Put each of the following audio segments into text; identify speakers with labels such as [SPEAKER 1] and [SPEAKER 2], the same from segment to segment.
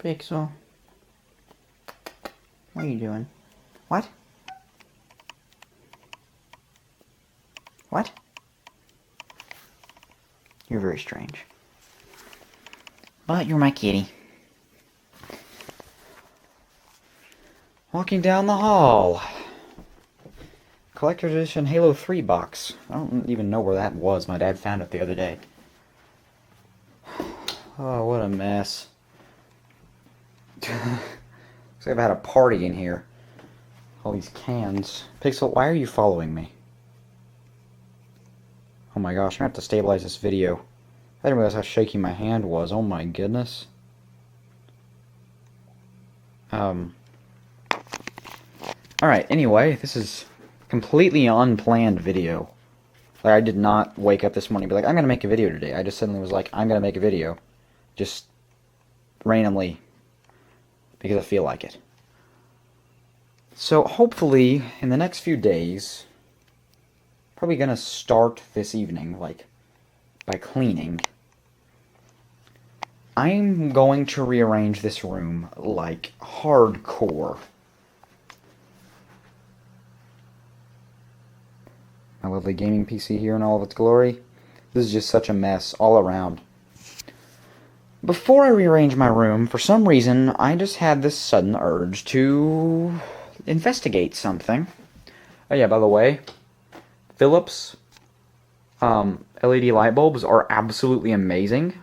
[SPEAKER 1] Pixel. What are you doing? What? What? You're very strange. But you're my kitty. Walking down the hall. Collector's Edition Halo 3 box. I don't even know where that was. My dad found it the other day. Oh, what a mess. Looks like I've had a party in here. All these cans. Pixel, why are you following me? Oh my gosh, I'm gonna have to stabilize this video. I didn't realize how shaky my hand was. Oh my goodness. Alright, anyway, this is completely unplanned video. Like, I did not wake up this morning and be like, I'm gonna make a video today. I just suddenly was like, I'm gonna make a video. Just randomly. Because I feel like it. So, hopefully, in the next few days, probably gonna start this evening, like, by cleaning. I'm going to rearrange this room, like, hardcore. My lovely gaming PC here in all of its glory. This is just such a mess all around. Before I rearrange my room, for some reason, I just had this sudden urge to investigate something. Oh yeah, by the way, Philips LED light bulbs are absolutely amazing.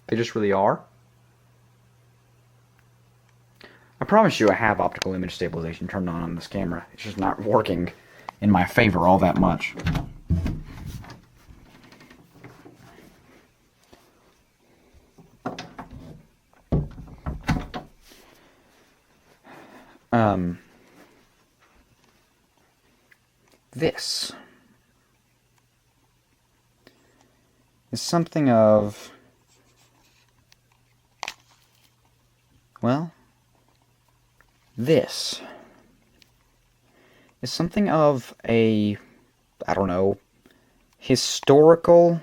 [SPEAKER 1] They just really are. I promise you I have optical image stabilization turned on this camera. It's just not working in my favor all that much. This is something of, well, this is something of a, I don't know, historical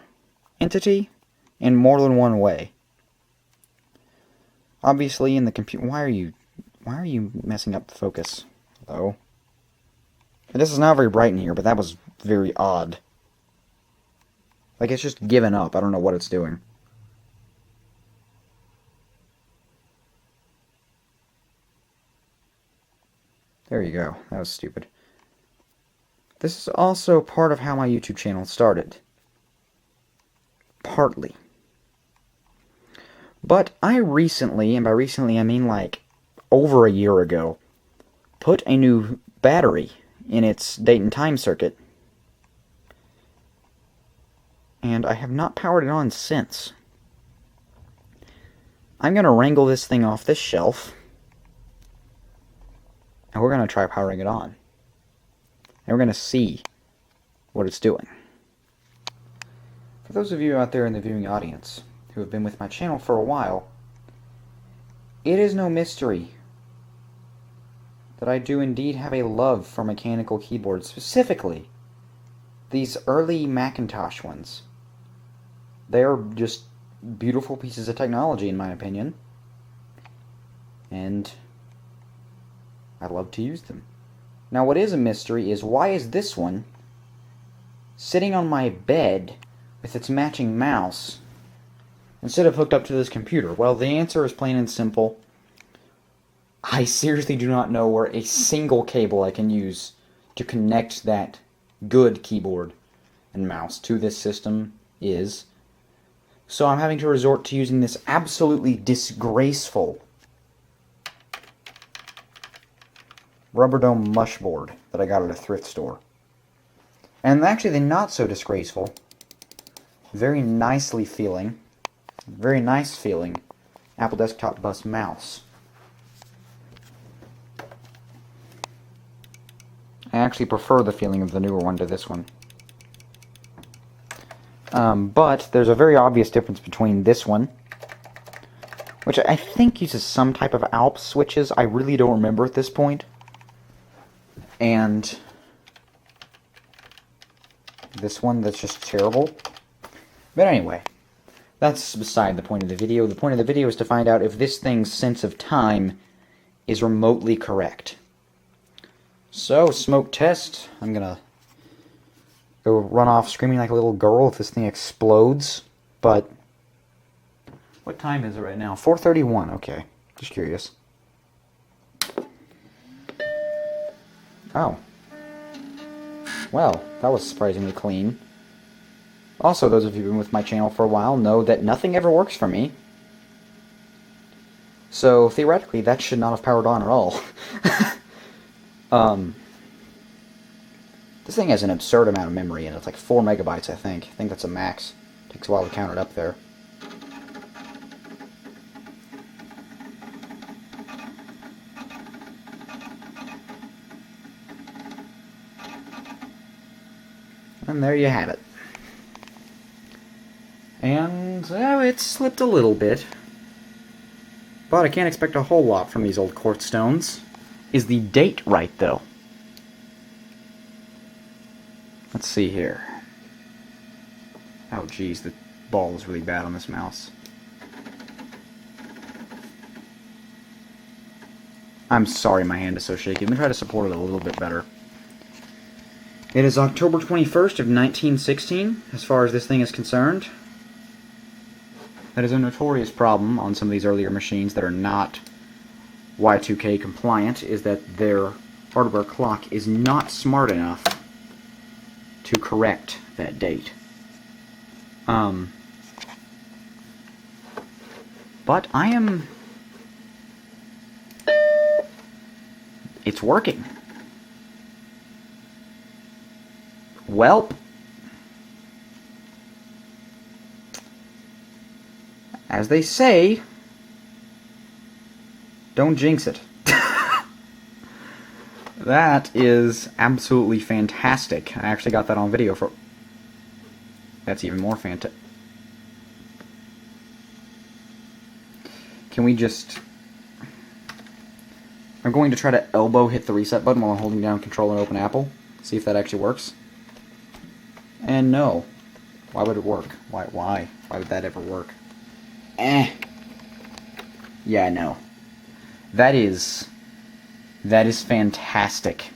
[SPEAKER 1] entity in more than one way. Obviously in the computer, why are you messing up the focus? Hello? This is not very bright in here, but that was very odd. Like, it's just given up. I don't know what it's doing. There you go. That was stupid. This is also part of how my YouTube channel started. Partly. But I recently, and by recently I mean like over a year ago, put a new battery in its date and time circuit. And I have not powered it on since. I'm going to wrangle this thing off this shelf. And we're going to try powering it on. And we're going to see what it's doing. For those of you out there in the viewing audience who have been with my channel for a while, it is no mystery that I do indeed have a love for mechanical keyboards, specifically these early Macintosh ones. They are just beautiful pieces of technology, in my opinion, and I love to use them. Now, what is a mystery is, why is this one sitting on my bed with its matching mouse instead of hooked up to this computer? Well, the answer is plain and simple. I seriously do not know where a single cable I can use to connect that good keyboard and mouse to this system is. So I'm having to resort to using this absolutely disgraceful rubber dome mush board that I got at a thrift store. And actually the not so disgraceful, very nice feeling Apple Desktop Bus mouse. I actually prefer the feeling of the newer one to this one. But there's a very obvious difference between this one, which I think uses some type of Alp switches. I really don't remember at this point. And this one that's just terrible. But anyway, That's beside the point of the video. The point of the video is to find out if this thing's sense of time is remotely correct. So, smoke test. I'm gonna go run off screaming like a little girl if this thing explodes. But what time is it right now? 4:31. Okay, just curious. Oh. Well, that was surprisingly clean. Also, those of you who've been with my channel for a while know that nothing ever works for me. So, theoretically, that should not have powered on at all. This thing has an absurd amount of memory in it. It's like 4 megabytes, I think. I think that's a max. Takes a while to count it up there. And there you have it. And, well, it slipped a little bit. But I can't expect a whole lot from these old quartz stones. Is the date right, though? Let's see here. Oh, geez, the ball is really bad on this mouse. I'm sorry my hand is so shaky. Let me try to support it a little bit better. It is October 21st of 1916, as far as this thing is concerned. That is a notorious problem on some of these earlier machines that are not Y2K compliant, is that their hardware clock is not smart enough to correct that date. But I am... It's working. Welp. As they say, don't jinx it. That is absolutely fantastic. I actually got that on video for... That's even more fantastic. Can we just... I'm going to try to elbow hit the reset button while I'm holding down Control and Open Apple. See if that actually works. And no. Why would it work? Why? Why would that ever work? Yeah, no. That is fantastic.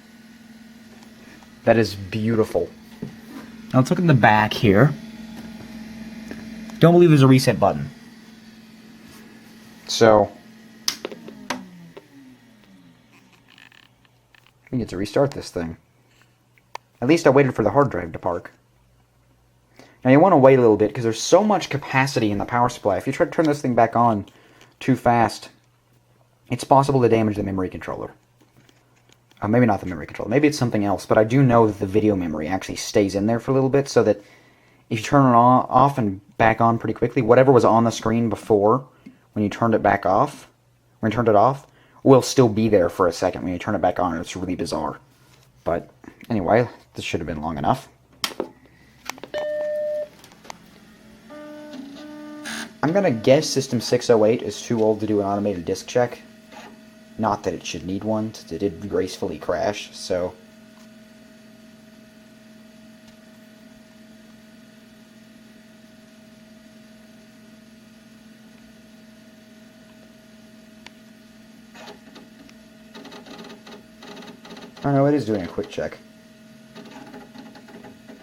[SPEAKER 1] That is beautiful. Now let's look in the back here. Don't believe there's a reset button. So, we get to restart this thing. At least I waited for the hard drive to park. Now you want to wait a little bit because there's so much capacity in the power supply. If you try to turn this thing back on too fast, it's possible to damage the memory controller. Maybe not the memory controller. Maybe it's something else, but I do know that the video memory actually stays in there for a little bit so that if you turn it off and back on pretty quickly, whatever was on the screen before when you turned it back off, when you turned it off, will still be there for a second when you turn it back on. It's really bizarre. But anyway, this should have been long enough. I'm gonna guess System 608 is too old to do an automated disk check. Not that it should need one, since it did gracefully crash, so... Oh no, it is doing a quick check.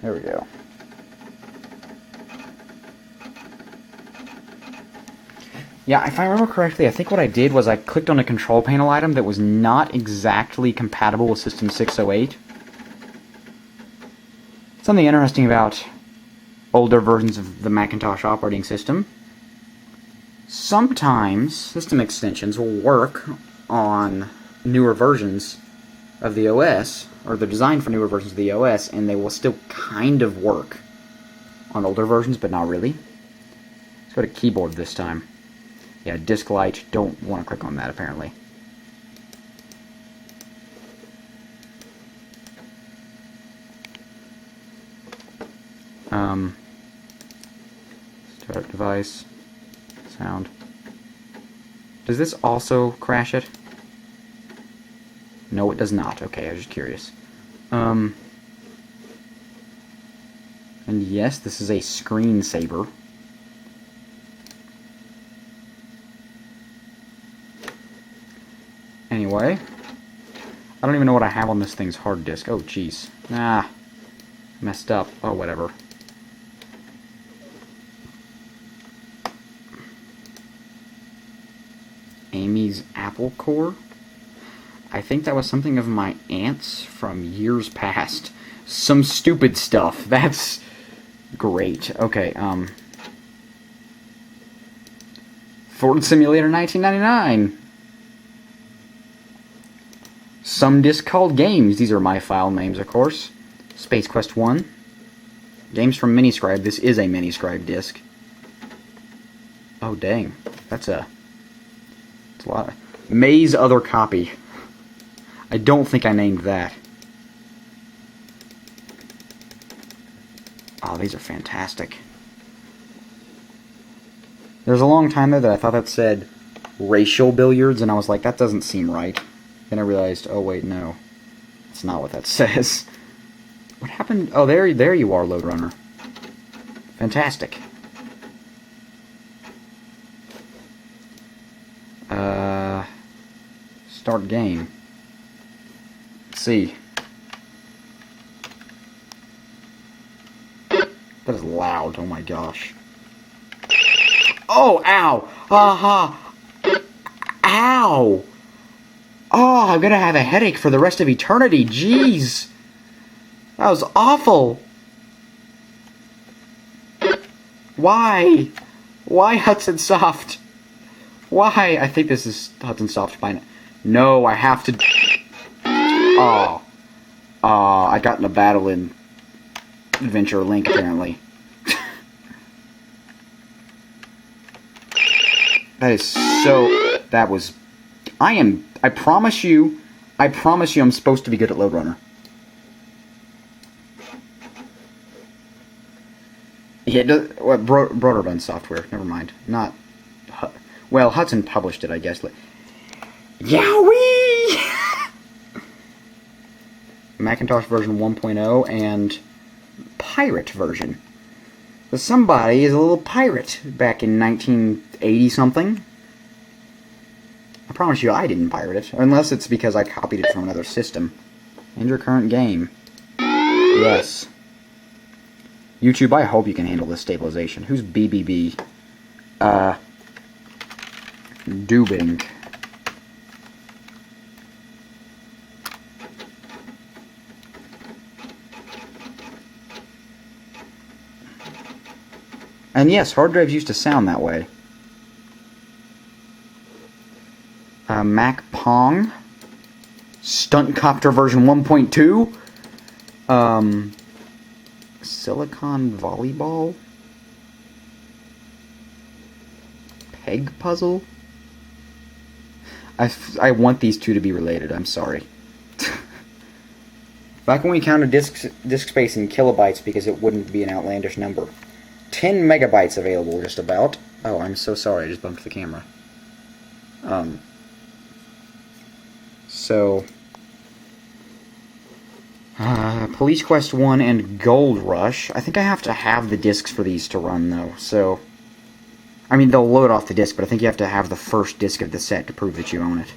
[SPEAKER 1] There we go. Yeah, if I remember correctly, I think what I did was I clicked on a control panel item that was not exactly compatible with System 608. Something interesting about older versions of the Macintosh operating system. Sometimes system extensions will work on newer versions of the OS, or they're designed for newer versions of the OS, and they will still kind of work on older versions, but not really. Let's go to keyboard this time. Yeah, disk light, don't want to click on that apparently. Start device, sound. Does this also crash it? No, it does not. Okay, I was just curious. And yes, this is a screensaver. Anyway, I don't even know what I have on this thing's hard disk. Oh, jeez. Ah, messed up. Oh, whatever. Amy's Apple Core? I think that was something of my aunt's from years past. Some stupid stuff. That's great. Okay, Ford Simulator 1999. Some disc called games. These are my file names, of course. Space Quest 1. Games from Miniscribe. This is a Miniscribe disc. Oh, dang. That's a lot. May's Other Copy. I don't think I named that. Oh, these are fantastic. There's a long time there that I thought that said racial billiards, and I was like, that doesn't seem right. Then I realized, oh wait, no. That's not what that says. What happened? Oh, there you are, Load Runner. Fantastic. Start game. Let's see. That is loud, oh my gosh. Oh, ow! Aha! Ow! Oh, I'm gonna have a headache for the rest of eternity, jeez! That was awful! Why? Why Hudson Soft? Why? I think this is Hudson Soft by now. No, I have to... Oh. I got in a battle in Adventure Link, apparently. That is so... That was... I promise you I'm supposed to be good at Load Runner. Yeah, Broderbund software, never mind. Not... Well, Hudson published it, I guess. Yowee! Macintosh version 1.0 and pirate version. So somebody is a little pirate back in 1980-something. I promise you I didn't pirate it, unless it's because I copied it from another system. And your current game. Yes. YouTube, I hope you can handle this stabilization. Who's BBB? Dubing. And yes, hard drives used to sound that way. Mac Pong. Stunt Copter version 1.2. Silicon Volleyball. Peg Puzzle. I want these two to be related, I'm sorry. Back when we counted disk space in kilobytes because it wouldn't be an outlandish number. 10 megabytes available, just about. Oh, I'm so sorry, I just bumped the camera. Police Quest 1 and Gold Rush. I think I have to have the discs for these to run, though, so... I mean, they'll load off the disc, but I think you have to have the first disc of the set to prove that you own it.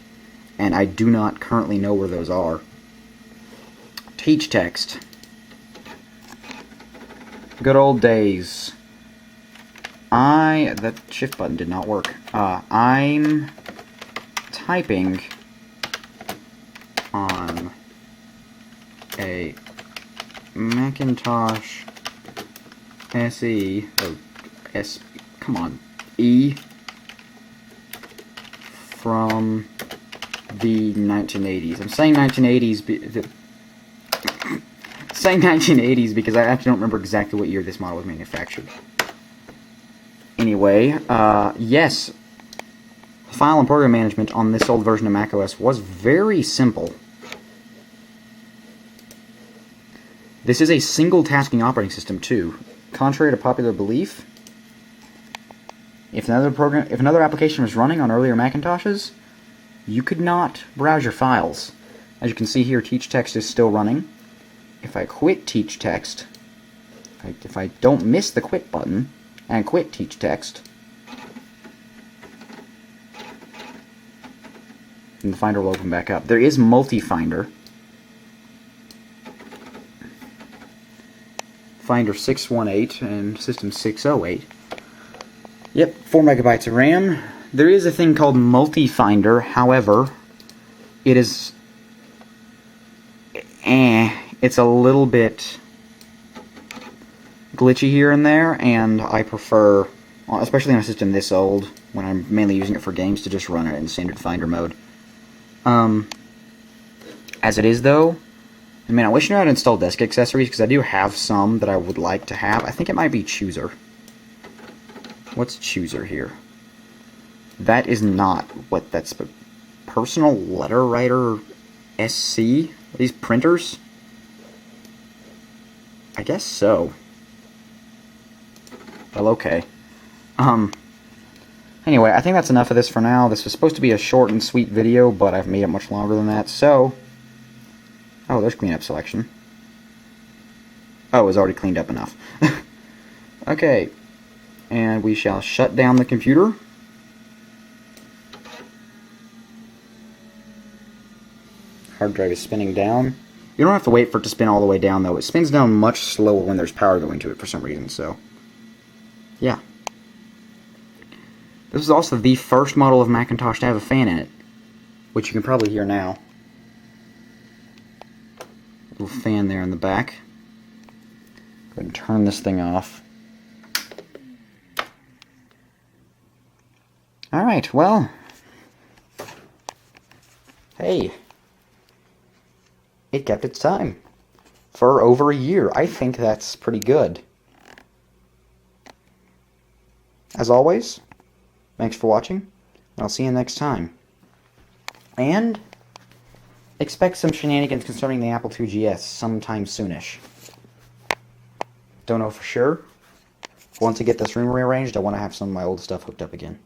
[SPEAKER 1] And I do not currently know where those are. Teach text. Good old days. That shift button did not work. I'm typing on a Macintosh SE. Oh, S. Come on. E. From the 1980s. I'm saying 1980s. Saying 1980s because I actually don't remember exactly what year this model was manufactured. Anyway, yes, file and program management on this old version of macOS was very simple. This is a single-tasking operating system too. Contrary to popular belief, if another application was running on earlier Macintoshes, you could not browse your files. As you can see here, Teach Text is still running. If I quit Teach Text, if I don't miss the quit button and quit Teach Text, and the Finder will open back up. There is multi-Finder. Finder 618 and System 608. Yep, 4 megabytes of RAM. There is a thing called multi-Finder, however, it is... it's a little bit glitchy here and there, and I prefer, especially on a system this old, when I'm mainly using it for games, to just run it in standard Finder mode. As it is, though, I mean, I wish I knew how to install desk accessories, because I do have some that I would like to have. I think it might be Chooser. What's Chooser here? That is not what that's... Personal Letter Writer SC? Are these printers? I guess so. Well, okay. Anyway, I think that's enough of this for now. This was supposed to be a short and sweet video, but I've made it much longer than that, so... Oh, there's cleanup selection. Oh, it was already cleaned up enough. Okay. And we shall shut down the computer. Hard drive is spinning down. You don't have to wait for it to spin all the way down, though. It spins down much slower when there's power going to it for some reason, so... Yeah. This is also the first model of Macintosh to have a fan in it, which you can probably hear now. Little fan there in the back. Go ahead and turn this thing off. Alright, well... Hey. It kept its time. For over a year. I think that's pretty good. As always, thanks for watching. I'll see you next time. And... expect some shenanigans concerning the Apple IIgs sometime soonish. Don't know for sure. Once I get this room rearranged, I want to have some of my old stuff hooked up again.